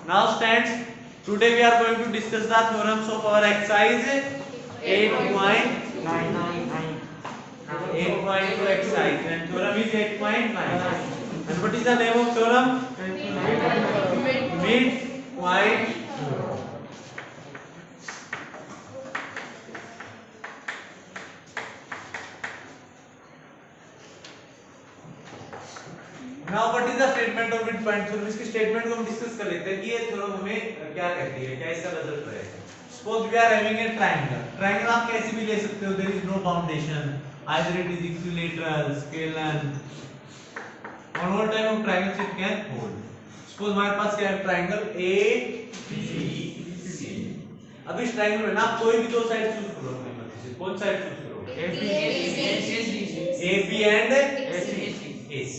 Now stands. Today we are going to discuss the theorems of our exercise 8.9. 8.2 exercise and theorem is 8.9. And what is the name of theorem? Midpoint theorem. Now what is the statement of midpoint theorem? इसकी statement को हम discuss कर लेते हैं कि ये theorem हमें क्या कहती है, क्या इसका रिजल्ट रहेगा। Suppose we are having a triangle. Triangle आप कैसे भी ले सकते हो, there is no foundation. Either it is equilateral, scalar. On all type of triangles it can hold. Suppose हमारे पास क्या है, triangle A B C. अब इस triangle में ना आप कोई भी दो साइड चूज करो अपनी मर्जी से। कौन साइड चूज करोगे? AB and AC.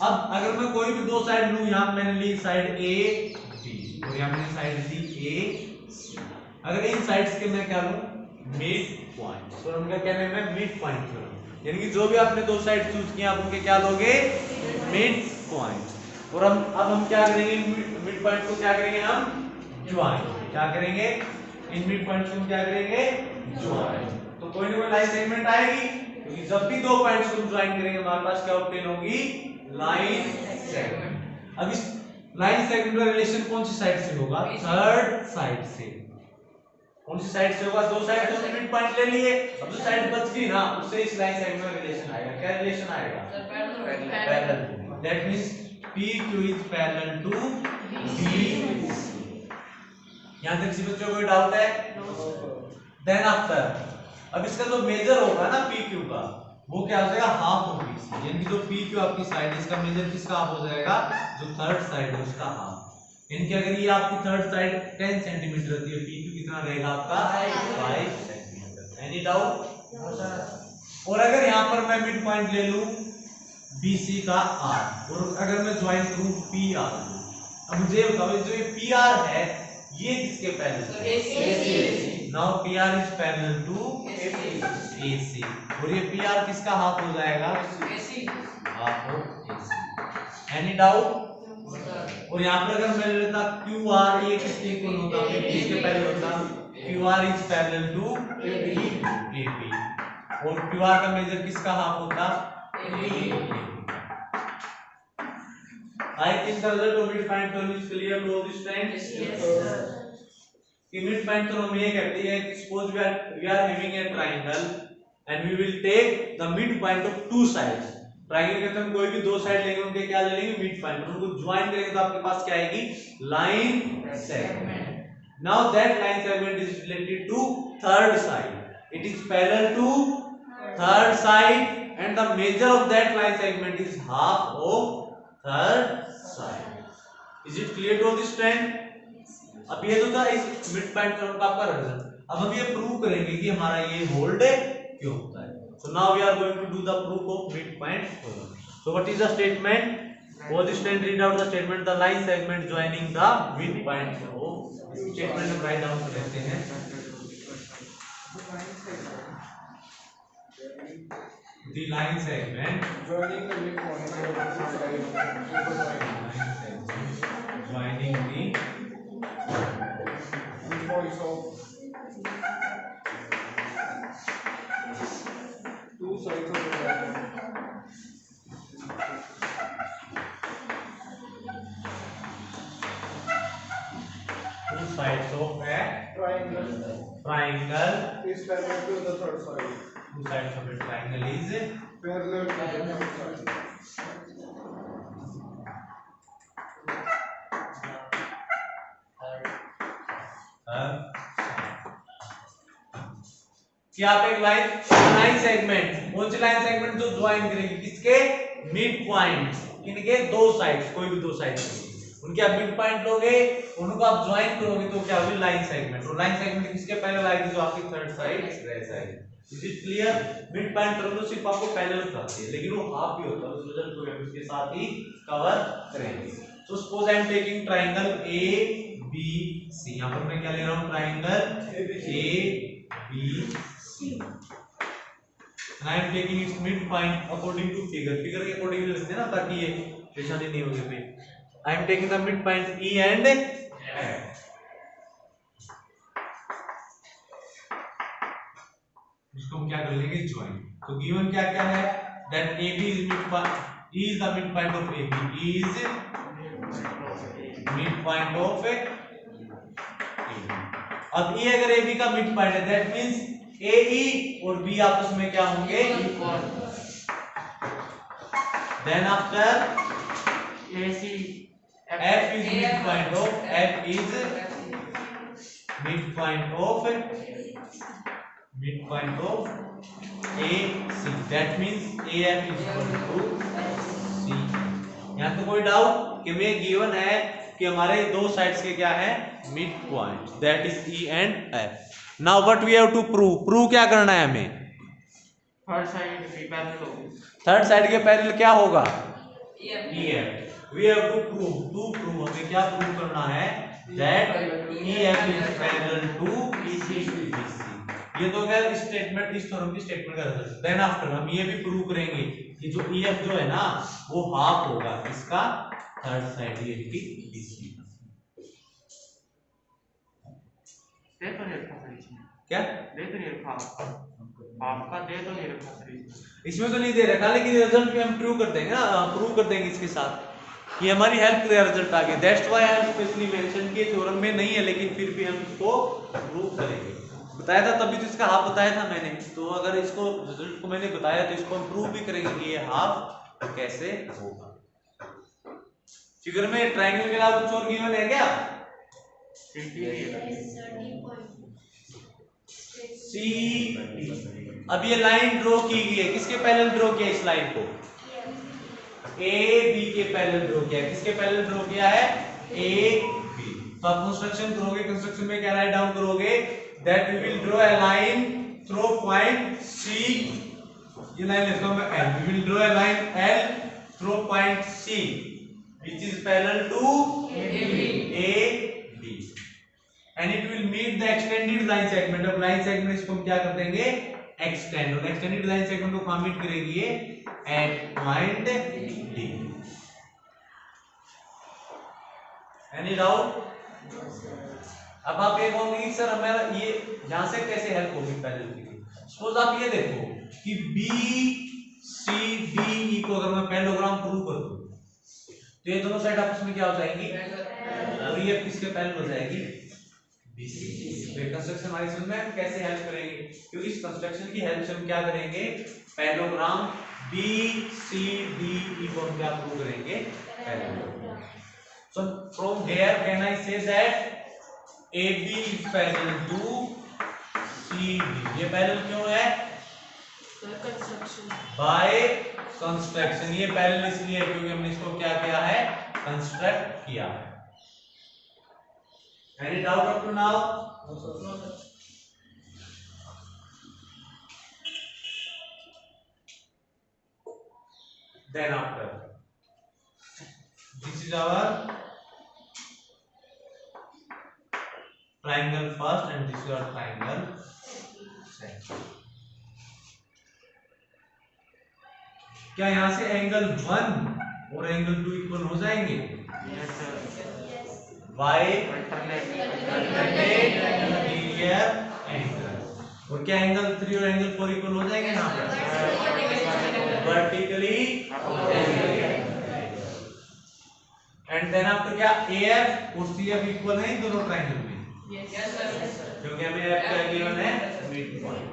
अब अगर मैं कोई भी दो साइड लूं, यहां मैंने ली साइड A B और यहां मैंने साइड ली A C। अगर इन साइड्स के मैं क्या लूं, मिड पॉइंट। तो उनका क्या नाम है, मिड पॉइंट थ्योरम। यानी कि जो भी आपने दो साइड चूज किया आप उनके क्या लोगे, मिड पॉइंट। और अब हम क्या करेंगे, मिड पॉइंट को क्या करेंगे, हम ज्वाइन। क्या करेंगे, इन मिड पॉइंट्स को हम क्या करेंगे, ज्वाइन। तो कोई ना कोई लाइन सेगमेंट आएगी, क्योंकि जब भी दो पॉइंट्स को ज्वाइन करेंगे हमारे पास क्या ऑब्टेन होगी, लाइन सेगमेंट। अब इस लाइन सेगमेंट का रिलेशन कौन सी साइड से होगा, थर्ड साइड से। कौन सी साइड से होगा, दो साइड तो मिड पॉइंट ले लिए, अब जो साइड बच गई ना उससे इस लाइन सेगमेंट का रिलेशन आएगा। क्या रिलेशन आएगा, parallel. That means PQ is parallel to BC। यहां तक किसी बच्चों को कोई डाउट है? देन आफ्टर अब इसका जो मेजर होगा ना PQ का, वो क्या हो जाएगा, हाफ ऑफ BC। यानी कि जो PQ आपकी साइड है इसका मेजर किसका हाफ हो जाएगा, जो थर्ड साइड है उसका हाफ। यानी कि अगर ये आपकी थर्ड साइड 10 सेंटीमीटर रहती है, PQ कितना रहेगा आपका, 5 सेंटीमीटर। Any doubt? और अगर यहां पर मैं मिड पॉइंट ले लूं BC का R और अगर मैं ज्वाइन करूं PR, अब मुझे बताओ जो ये PR है ये किसके पैरेलल है, now PR is parallel to AC और ये PR किसका हाफ हो जाएगा, half of AC। Any doubt? और यहाँ पर अगर मैं लेता QR, ये किसके इक्वल होता, किसके पैरेलल होता, QR is parallel to AP और QR का मेजर किसका हाफ होता, I think the result of midpoint theorem is clear to all this time. Yes, sir. कि midpoint theorem ये कहती है कि suppose we are having a triangle and we will take the midpoint of two sides. Triangle के अंदर हम कोई भी दो साइड लेंगे, उनके क्या ले लेंगे, मिड पॉइंट। उनको ज्वाइन करेंगे तो आपके पास क्या आएगी, line segment. Now that line segment is related to third side, it is parallel to third side and the measure of that line segment is half of third side. Is it clear to this trend? अब ये तो था इस mid point theorem का आपका result. अब हम ये प्रूव करेंगे कि हमारा ये होल्ड क्यों होता है। So now we are going to do the proof of midpoint theorem. So what is the statement? For this statement, read out the statement. The line segment joining the midpoint. So statement हम write down कर लेते हैं. The line segment joining the midpoint joining the midpoints of two sides of the triangle. Two sides of a Triangle triangle is parallel to the third side. two sides of a triangle is Parallel to the third side. कि आप एक line segment, कौन सी line segment जो join करेगी किसके, mid point, इनके दो sides, कोई भी दो साइड उनके आप मिड पॉइंट लोगे, उनको आप ज्वाइन करोगे तो क्या होगी, लाइन सेगमेंट। और लाइन सेगमेंट किसके पैरेलल आएगी, जो आपकी थर्ड साइड रह जाएगी। Is it clear? Mid point theorem तो सिर्फ आपको पैरेलल कराती है, लेकिन वो हाफ भी होता है, उस रिजल्ट को हम इसके साथ ही कवर करेंगे। So suppose I am taking triangle ABC, यहां पर मैं क्या ले रहा हूं, triangle ABC and I am taking its midpoint according to figure के अकॉर्डिंग लेते हैं ना, ताकि ये परेशानी नहीं होगी। I am taking the midpoint E and इसको हम क्या कर लेंगे, ज्वाइन। तो गिवन क्या क्या है, that AB is mid point of AB is mid point of AB। अब E अगर AB का मिड पॉइंट है, दैट मींस AE और B आपस में क्या होंगे, equal. Then after AC F is midpoint of F is midpoint of AC, that means AF is equal to C। यहाँ तो कोई डाउट कि मैं गिवन है कि हमारे दो साइड्स के क्या है, mid point, that is E and F। Now what we have to prove क्या करना है हमें, थर्ड साइड भी पैरेलल होगी। थर्ड साइड के पैरेलल क्या होगा, EF। We have to prove हमें क्या प्रूव करना है, that EF is parallel to BC। ये तो क्या स्टेटमेंट, इस थ्योरम की स्टेटमेंट का रिजल्ट। देन आफ्टर हम ये भी प्रूव करेंगे कि जो EF जो है ना वो हाफ होगा इसका थर्ड साइड ये की BC। दे तो नहीं रखा सर इसमें, क्या दे तो नहीं रखा, आपका दे तो नहीं रखा सर इसमें। इसमें तो नहीं दे रखा, लेकिन रिजल्ट भी हम प्रूव कर देंगे ना, प्रूव कर देंगे इसके साथ, ये हमारी हेल्प करेगा रिजल्ट आगे। That's why I specially mention कि थ्योरम में नहीं है, लेकिन फिर भी हम इसको प्रूव करेंगे। बताया था तभी तो इसका हाफ बताया था मैंने, तो अगर इसको रिजल्ट को मैंने बताया तो इसको हम प्रूव भी करेंगे कि ये हाफ कैसे होगा। फिगर में ट्रायंगल के अलावा कुछ और गिवन है क्या, सी। अब ये लाइन ड्रॉ की गई है, किसके पैरेलल ड्रॉ किया इस लाइन को, ए बी के पैरेलल ड्रॉ किया है। किसके पैरेलल ड्रॉ किया है, ए बी। तो आप कंस्ट्रक्शन करोगे, कंस्ट्रक्शन में क्या राइट डाउन करोगे, that we will draw a line through point C, ये लाइन लिखता हूं मैं L, we will draw a line L through point C which is parallel to A B and it will meet the extended line segment. अब line segment इसको हम क्या कर देंगे, एक्सटेंड, और एक्सटेंडेड लाइन सेगमेंट को कहां मीट करेगी ये, at point D. Any doubt? अब आप ये कहोगे सर हमारा ये यहां से कैसे हेल्प होगी पैरेलल की। सपोज आप ये देखो कि बी सी डी को अगर मैं पैरेललोग्राम प्रूव कर दूं तो ये दोनों साइड आपस में क्या हो जाएंगी, और ये किसके पैरेलल हो जाएगी, BC। तो कंस्ट्रक्शन हमारी समझ में कैसे हेल्प करेंगे, क्योंकि इस कंस्ट्रक्शन की हेल्प से हम क्या करेंगे, पैरेललोग्राम BCDE को हम क्या प्रूव करेंगे, parallelogram. So from here can I say that AB is parallel to CD। ये पैरेलल क्यों है, बाय कंस्ट्रक्शन। ये पैरेलल इसलिए है क्योंकि हमने इसको क्या किया है, कंस्ट्रक्ट किया है। Any doubt up to now? Then after, this is our triangle first and this is our triangle second। क्या यहाँ से एंगल 1 और एंगल 2 इक्वल हो जाएंगे, yes sir, Why? Alternate interior angle. और क्या एंगल 3 और एंगल 4 इक्वल हो जाएंगे यहाँ पर, वर्टिकली एंड देन आफ्टर क्या AF और CF इक्वल है इन दोनों ट्रायंगल में, क्योंकि हमें F का गिवन है मिड पॉइंट।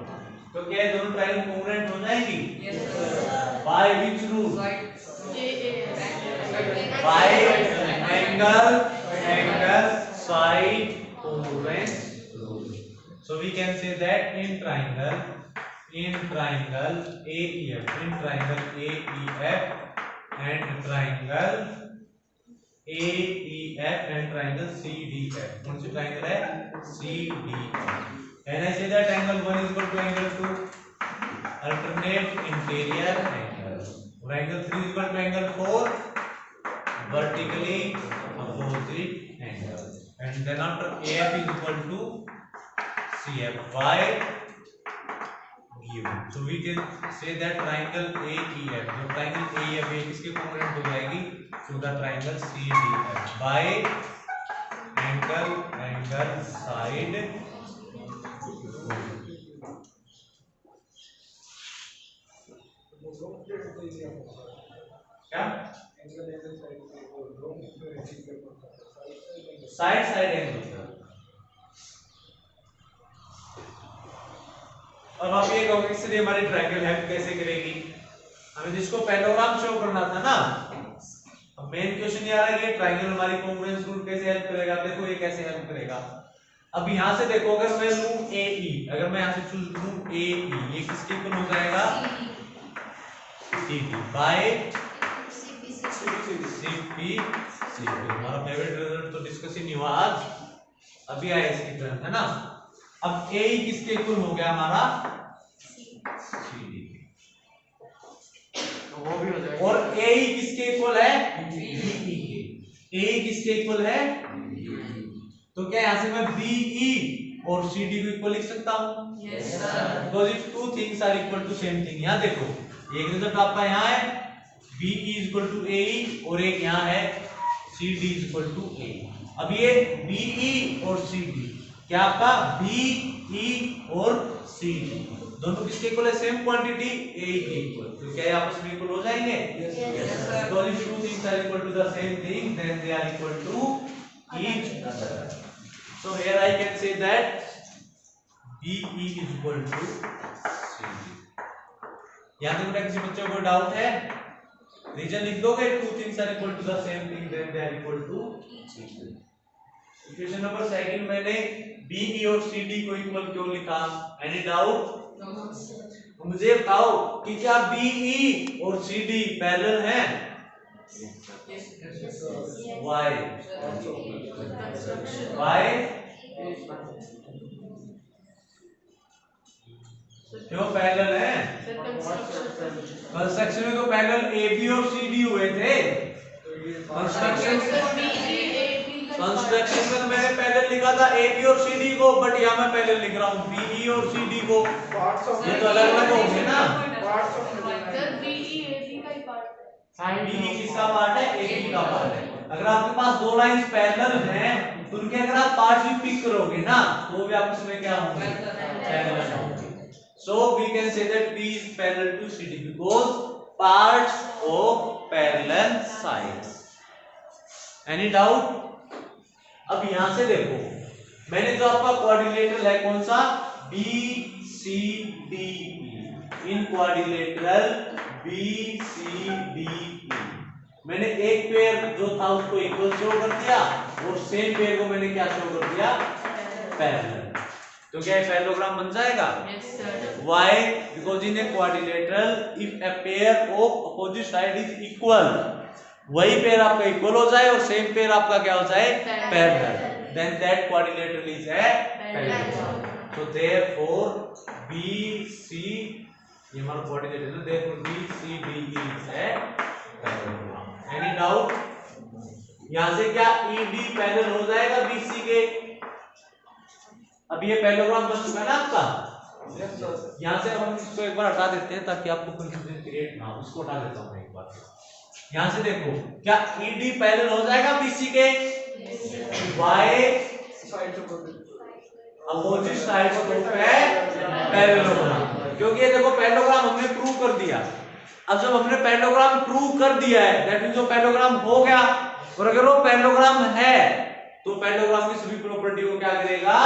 तो क्या ये दोनों ट्रायंगल कोंग्रुएंट हो जाएंगी, by which rule, by angle side congruence rule. So we can say that in triangle AEF, in triangle AEF and triangle AEF and triangle CDF, कौन सी triangle है, CDF। And I say that angle 1 is equal to angle 2, alternate interior angle, और angle 3 is equal to angle 4, vertically opposite angle, and then after AF is equal to CF by given। So we can say that triangle AEF, जो triangle AEF है किसके कोंग्रुएंट हो जाएगी, to the triangle CDF by angle angle side क्या side side angle. अब आप ये कहोगे इसलिए हमारी ट्रायंगल हेल्प कैसे करेगी, हमें जिसको पैराग्राम शो करना था ना। अब मेन क्वेश्चन ये आ रहा है कि ट्रायंगल हमारी कॉन्ग्रुएंस रूल कैसे हेल्प करेगा। देखो ये कैसे हेल्प करेगा। अब यहां से देखो, अगर मैं लूं AE, अगर मैं यहां से चूज लूं AE, ये किसके इक्वल हो जाएगा CD बाय CP। हमारा फेवरेट रिजल्ट तो डिस्कस ही नहीं हुआ आज, अभी आया इसकी टर्न है ना। अब AE किसके इक्वल हो गया हमारा CD, तो वो भी हो जाएगा। और AE किसके इक्वल है BE के। AE किसके इक्वल है, तो क्या यहां से मैं BE और CD को इक्वल लिख सकता हूं? Yes, sir. Because if two things are equal to same thing. यहां देखो एक रिजल्ट आपका यहां है BE इक्वल टू AE, और एक यहां है CD इक्वल टू AE। अब ये BE और CD क्या आपका BE और CD दोनों किसके इक्वल है, सेम क्वांटिटी AE के इक्वल, तो क्या ये आपस में इक्वल हो जाएंगे? Yes, sir. Because if two things are equal to the same thing, then they are equal to each other. So here I can say that BE is equal to CD. यहाँ तक बेटा किसी बच्चे को कोई doubt है? Reason लिख दोगे, two things are equal to the same thing, then they are equal to each other. Equation number second मैंने BE और CD को इक्वल क्यों लिखा? Any doubt? मुझे बताओ कि क्या BE और CD पैरेलल हैं? Why? Why? क्यों पैरेलल हैं? कंस्ट्रक्शन में तो पैरेलल AB और CD हुए थे। कंस्ट्रक्शन में तो मैंने पैरेलल लिखा था AB और CD को, बट यहाँ मैं पैरेलल लिख रहा हूँ BE और CD को। ये तो अलग अलग होंगे ना। BE किसका पार्ट है? AB का पार्ट है। अगर आपके पास दो लाइंस पैरेलल हैं तो उनके अगर आप पार्ट भी पिक करोगे ना तो भी आपस में क्या होंगे? पैरेलल होंगे। So we can say that B is parallel to CD because parts of parallel sides. Any doubt? अब यहां से देखो, मैंने जो आपका क्वाड्रिलेटरल है कौन सा? BCDE। इन क्वाड्रिलेटरल BCDE मैंने एक पेयर जो था उसको इक्वल शो कर दिया और सेम पेयर को मैंने क्या शो कर दिया? पैरेलल। तो क्या पैरेललोग्राम बन जाएगा? Yes, sir. Why? Because in a quadrilateral, if a pair of opposite side is equal, वही पेयर आपका इक्वल हो जाए और सेम पेयर आपका क्या हो जाए? Parallel, then that quadrilateral is a parallelogram. So therefore BC, ये हमारा quadrilateral है, therefore BCDE is a parallelogram. Any doubt? यहाँ से क्या ED पैरेलल हो जाएगा BC के? अब ये पैरेललोग्राम बन चुका है ना आपका। यहाँ से हम इसको एक बार हटा देते हैं ताकि आपको कंफ्यूजन क्रिएट ना हो। इसको हटा देता हूँ मैं एक बार। यहाँ से देखो क्या ED पैरेलल हो जाएगा BC के? Y अपोजिट साइड को पैरेललोग्राम, क्योंकि ये देखो पैरेललोग्राम हमने प्रूव कर दिया। अब जब हमने पैरेललोग्राम प्रूव कर दिया है दैट मींस वो पैरेललोग्राम हो गया, और अगर वो पैरेललोग्राम है तो पैरेललोग्राम की सभी प्रॉपर्टी को क्या करेगा?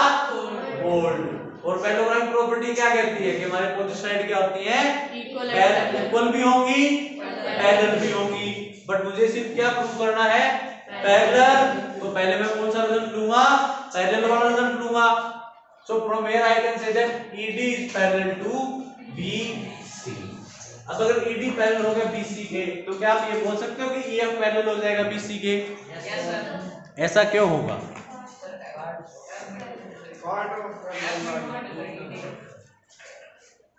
होल्ड। और पैरेललोग्राम की प्रॉपर्टी क्या कहती है कि हमारे अपोजिट साइड क्या होती है? इक्वल भी होंगी, पैरेलल भी होंगी। बट मुझे सिर्फ क्या प्रूव करना है? पैरेलल। तो पहले मैं कौन सा रिजल्ट लूंगा? पैरेलल वाला रिजल्ट लूंगा। So from here I can say that ED is parallel to BC। अब अगर ED पैरेलल हो गया BC के तो क्या आप ये बोल सकते हो कि EF पैरेलल हो जाएगा BC के? Yes, sir. ऐसा क्यों होगा?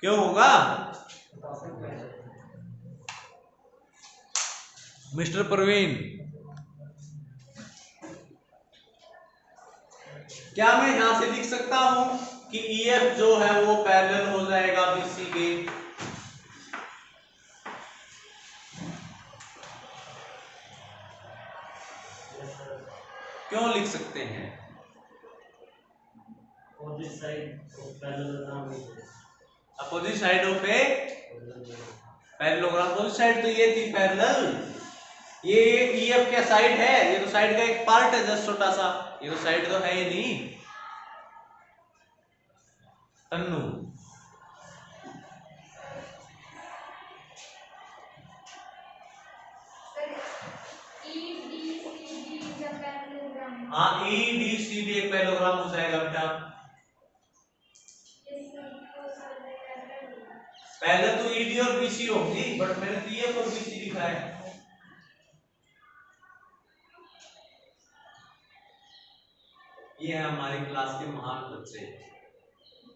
क्यों होगा मिस्टर प्रवीण? क्या मैं यहां से लिख सकता हूं कि EF जो है वो पैरेलल हो जाएगा BC के? क्यों लिख सकते हैं? opposite side of parallelogram is opposite side of a parallelogram, opposite side तो ये थी पैरेलल, ये EF क्या साइड है, ये तो साइड का एक पार्ट है जस्ट छोटा सा, ये तो साइड तो है ही नहीं तन्नू। हाँ EDCD एक पैरेललोग्राम हो जाएगा बेटा। पहले तो ED और BC होगी, बट मैंने तो EF और BC लिखा है। ये है हमारी क्लास के महान बच्चे,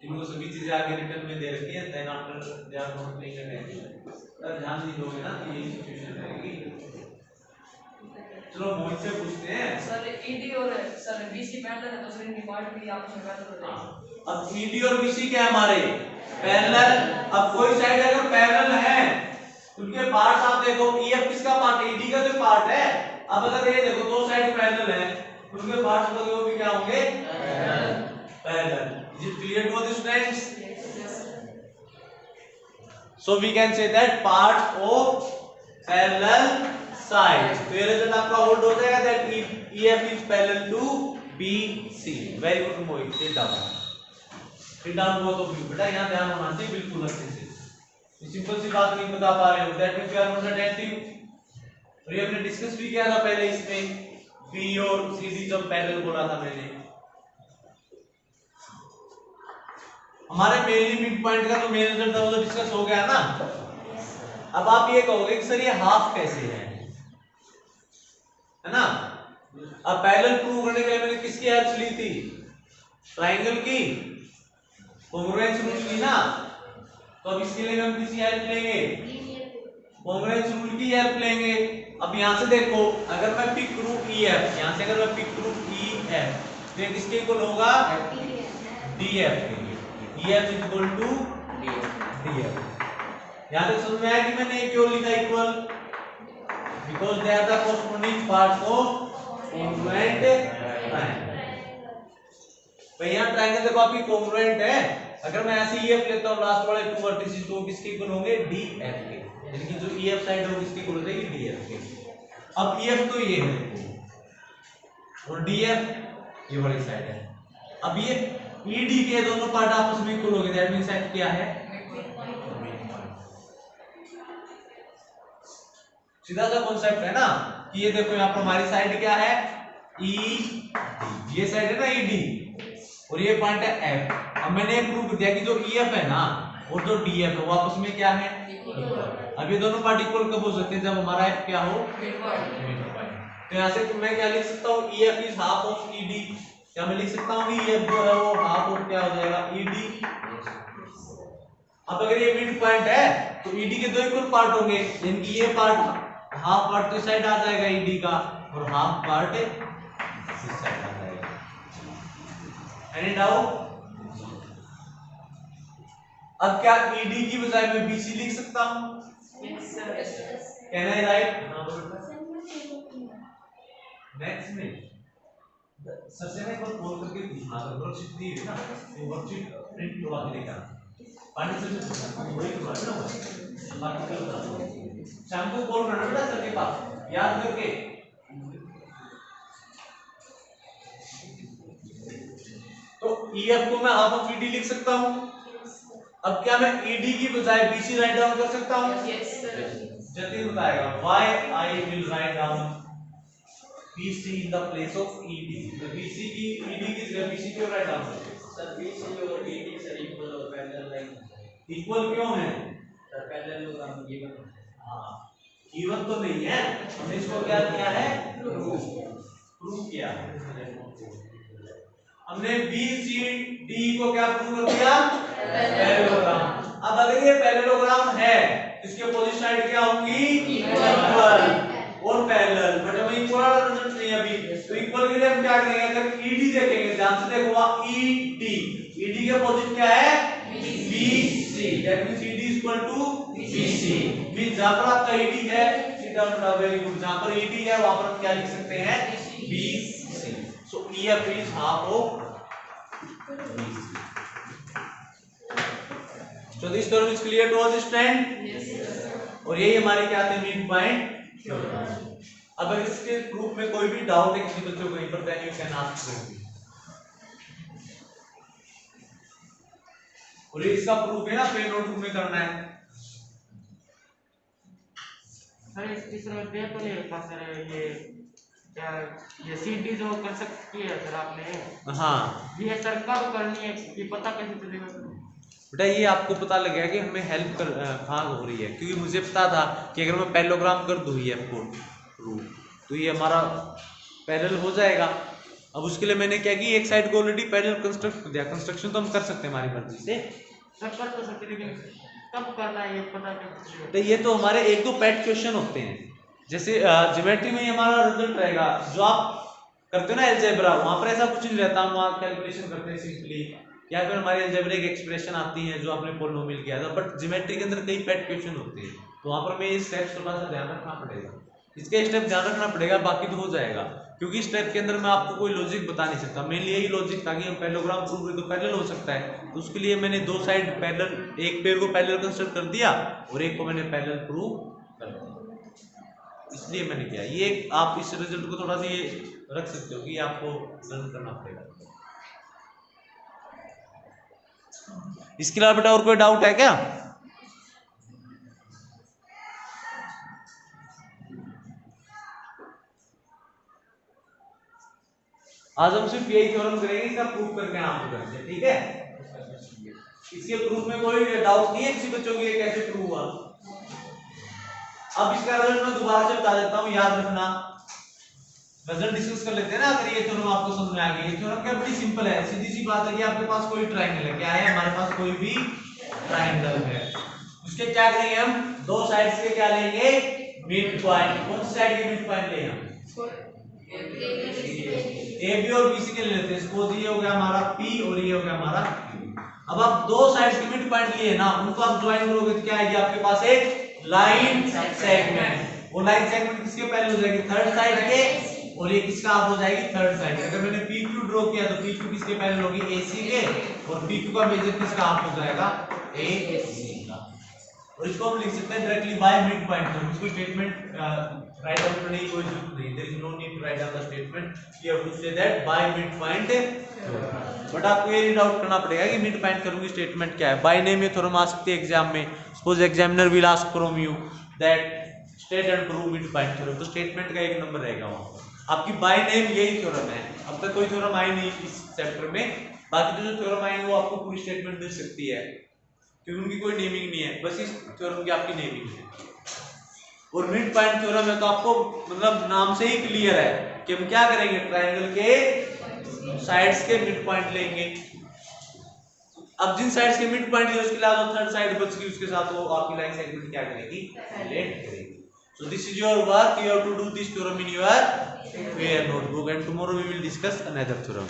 इनको सभी चीजें आगे रिटर्न में दे रखी है, then after they are not playing a game. अगर ध्यान नहीं दोगे ना तो यही सिचुएशन रहेगी। चलो मोहित से पूछते हैं। सर ईडी और सर बीसी पैरेलल है तो सर इनकी पार्ट भी आपस में पैरेलल हो जाएगी। अब ईडी और बीसी क्या है हमारे पैरेलल। अब कोई साइड अगर पैरेलल है उनके पार्ट्स आप देखो, ईएफ किसका पार्ट है, ईडी का जो पार्ट है। अब अगर ये देखो दो साइड पैरेलल है उनके पार्ट्स तो वो भी क्या होंगे parallel. Is it clear to this friends? So we can say that parts of parallel side. तो ये रिजल्ट आपका होल्ड हो जाएगा that EF is parallel to BC। Very good Mohit, sit down both of you. बेटा यहां ध्यान होना चाहिए बिल्कुल अच्छे से, सिंपल सी बात नहीं बता पा रहे हो, that means you are not attentive. और ये हमने डिस्कस भी किया था पहले इसमें, B और CD जब पैरेलल बोला था मैंने। हमारे मेनली मिड पॉइंट का तो मेन रिजल्ट था वो तो डिस्कस हो गया ना। अब आप ये कहोगे कि सर ये हाफ कैसे है ना। अब पैरेलल प्रूव करने के लिए मैंने किसकी हेल्प ली थी, ट्रायंगल की, कॉन्ग्रुएंस रूल की ना। तो अब इसके लिए हम किसकी हेल्प लेंगे, कॉन्ग्रुएंस रूल की हेल्प लेंगे। अब यहां से देखो अगर मैं पिक करूं EF, यहां से अगर मैं पिक करूं EF तो ये किसके इक्वल होगा DF के। EF is equal to DF। यहां तक समझ में आया कि मैंने क्यों लिखा equal, because they are the corresponding parts of congruent triangle। तो यहाँ ट्रायंगल देखो आपकी congruent है। अगर मैं ऐसे EF लेता हूँ लास्ट वाले टू वर्टिसेस तो किसके इक्वल होंगे DF के, यानी कि जो EF साइड होगी किसके इक्वल हो जाएगी DF के। अब EF तो ये है और DF ये वाली साइड है। अब ये ED के दोनों पार्ट आपस में इक्वल हो गए, दैट मींस साइड क्या है, सीधा सा कॉन्सेप्ट है ना कि ये देखो यहाँ पर हमारी साइड क्या है ED, ये साइड है ना ED और ये पॉइंट है F। अब मैंने प्रूव कर दिया कि जो EF है ना और जो DF है वो आपस में क्या है इक्वल। अब ये दोनों पार्ट इक्वल कब हो सकते हैं, जब हमारा F क्या हो मिड पॉइंट। तो यहाँ से मैं क्या लिख सकता हूँ, EF is half of ED। क्या मैं लिख सकता हूँ कि EF जो है वो हाफ ऑफ क्या हो जाएगा ED। अब अगर ये मिड पॉइंट है तो ED के दो इक्वल पार्ट होंगे, यानी ये पार्ट हाफ पार्ट तो इस साइड आ जाएगा ED का और हाफ पार्ट इस साइड आ जाएगा। Any doubt? अब क्या ED की बजाय मैं BC लिख सकता हूं? Can I right? नेक्स्ट में सर से मैं एक बार कॉल करके पूछना था, वर्कशीट दी है ना, वो वर्कशीट प्रिंट करवा के लेकर पानी से पूछना वही करवा ना, बाकी कल बता शाम को कॉल करना बेटा सर के पास याद करके। तो EF को मैं हाफ ऑफ ED लिख सकता हूं। अब क्या मैं ED की बजाय BC राइट डाउन कर सकता हूं? Yes sir. जतिन बताएगा why I will write down BC in the place of ED। तो BC की ED की जगह BC क्यों राइट डाउन करते हैं सर BC और ED सर इक्वल और पैरेलल लाइन इक्वल क्यों है सर, पैरेललोग्राम गिवन। हाँ इवन तो नहीं है, हमने इसको क्या किया है प्रूव किया है। हमने BCD को क्या प्रूव कर दिया पैरेललोग्राम। अब अगर ये पैरेललोग्राम है इसके अपोजिट साइड क्या होंगी इक्वल और पैरेलल, बट हमें इक्वल वाला रिजल्ट नहीं अभी। तो इक्वल के लिए हम क्या करेंगे, अगर ED देखेंगे ध्यान से देखो ED के अपोजिट क्या है BC, that means ED is equal to BC। Means जहां पर आपका ED है सीधा उल्टा, वेरी गुड, जहां पर ED है वहां पर हम क्या लिख सकते हैं BC। So EF is half of BC। So this theorem is clear to all the student? Yes. और यही हमारी क्या थे मिड पॉइंट थ्योरम। अब अगर इसके प्रूफ में कोई भी डाउट है किसी बच्चों को यहीं पर देन यू कैन आस्क। और ये इसका प्रूफ है ना, पे नोटबुक में करना है। सर इस समय दे तो नहीं रखा सर, ये क्या ये सीटी जो कर सकती है सर आपने, हाँ ये सर कब करनी है, ये पता कैसे चलेगा सर? बेटा ये आपको पता लगेगा कि हमें हेल्प कर कहाँ हो रही है, क्योंकि मुझे पता था कि अगर मैं पैरेललोग्राम कर दूँ ये प्रूफ तो ये हमारा पैरेलल हो जाएगा। अब उसके लिए मैंने क्या कि एक साइड को ऑलरेडी पैरेलल कंस्ट्रक्ट कर दिया। कंस्ट्रक्शन तो हम कर सकते हैं हमारी मर्जी से, सर कर तो सकते लेकिन कब करना है ये पता कैसे चलेगा? तो ये तो हमारे एक दो पेट क्वेश्चन होते हैं। जैसे ज्योमेट्री में हमारा रिजल्ट रहेगा जो आप करते हो ना अलजेब्रा, वहाँ पर ऐसा कुछ नहीं रहता, हम वहाँ कैलकुलेशन करते हैं सिंपली, या फिर हमारी अलजेब्रिक एक्सप्रेशन आती है जो आपने पॉलिनोमियल किया था। बट ज्योमेट्री के अंदर कई पेट क्वेश्चन होते हैं, तो वहाँ पर हमें ये स्टेप्स थोड़ा सा ध्यान रखना पड़ेगा, इसके स्टेप ध्यान रखना पड़ेगा, बाकी तो हो जाएगा। क्योंकि स्टेप के अंदर मैं आपको कोई लॉजिक बता नहीं सकता, मेनली यही लॉजिक था कि हम पैरेललोग्राम प्रूफ है तो पैरेलल हो सकता है, तो उसके लिए मैंने दो साइड पैरेलल, एक पेयर को पैरेलल कंसिडर कर दिया और एक को मैंने पैरेलल प्रूफ कर दिया, इसलिए मैंने किया। ये आप इस रिजल्ट को थोड़ा सा ये रख सकते हो कि आपको लर्न करना पड़ेगा। इसके अलावा बेटा और कोई डाउट है क्या? आज हम सिर्फ यही थ्योरम करेंगे, इसका प्रूफ करके आपको करेंगे, ठीक है? इसके प्रूफ में कोई डाउट नहीं है किसी बच्चों को ये कैसे प्रूव हुआ। अब इसका रिजल्ट मैं दोबारा से बता देता हूं, याद रखना। रिजल्ट डिस्कस कर लेते हैं ना। अगर ये थ्योरम आपको समझ में आ गया, ये थ्योरम क्या बड़ी सिंपल है, सीधी सी बात है कि आपके पास कोई ट्रायंगल है, क्या है हमारे पास कोई भी ट्रायंगल है, उसके क्या करेंगे हम, दो साइड्स के क्या लेंगे, मिड पॉइंट। कौन सी साइड के मिड पॉइंट लेंगे हम, ए बी और बी सी के ले लेते हैं। सपोज ये हो गया हमारा P और ये हो गया हमारा Q। अब आप दो साइड्स के मिड पॉइंट लिए ना, उनको आप ज्वाइन करोगे तो क्या आएगी आपके पास, एक लाइन सेगमेंट। वो लाइन सेगमेंट किसके पहले हो जाएगी, थर्ड साइड के, और ये किसका आप हो जाएगी, थर्ड साइड। अगर मैंने PQ ड्रॉ किया तो PQ किसके पहले होगी, AC के, और PQ का मेजर किसका आप हो जाएगा, AC का। और इसको हम लिख सकते हैं डायरेक्टली बाय मिड पॉइंट। तो इसको स्टेटमेंट राइट डाउन करने की कोई जरूरत नहीं, there is no need to write down the statement, you have to say that by mid point. But आपको ये डाउट करना पड़ेगा कि मिड पॉइंट करूंगी स्टेटमेंट क्या है। बाय नेम ये थ्योरम आ सकती है एग्जाम में। Suppose examiner will ask from you that state and prove mid point theorem, तो स्टेटमेंट का एक नंबर रहेगा वहां। आपकी बाय नेम यही थ्योरम है। अब तक कोई थ्योरम आई नहीं इस चैप्टर में, बाकी जो थ्योरम आई है वो आपको पूरी स्टेटमेंट मिल सकती है, क्योंकि उनकी कोई नेमिंग नहीं है, बस इस थ्योरम की आपकी नेमिंग है। और मिड पॉइंट थ्योरम है तो आपको मतलब नाम से ही क्लियर है कि हम क्या करेंगे, ट्रायंगल के साइड्स के मिड पॉइंट लेंगे। अब जिन साइड्स के मिड पॉइंट है उसके अलावा थर्ड साइड बच गई, उसके साथ वो आपकी लाइन सेगमेंट क्या करेगी, रिलेट करेगी। So this is your work, you have to do this theorem in your notebook, and tomorrow we will discuss another theorem.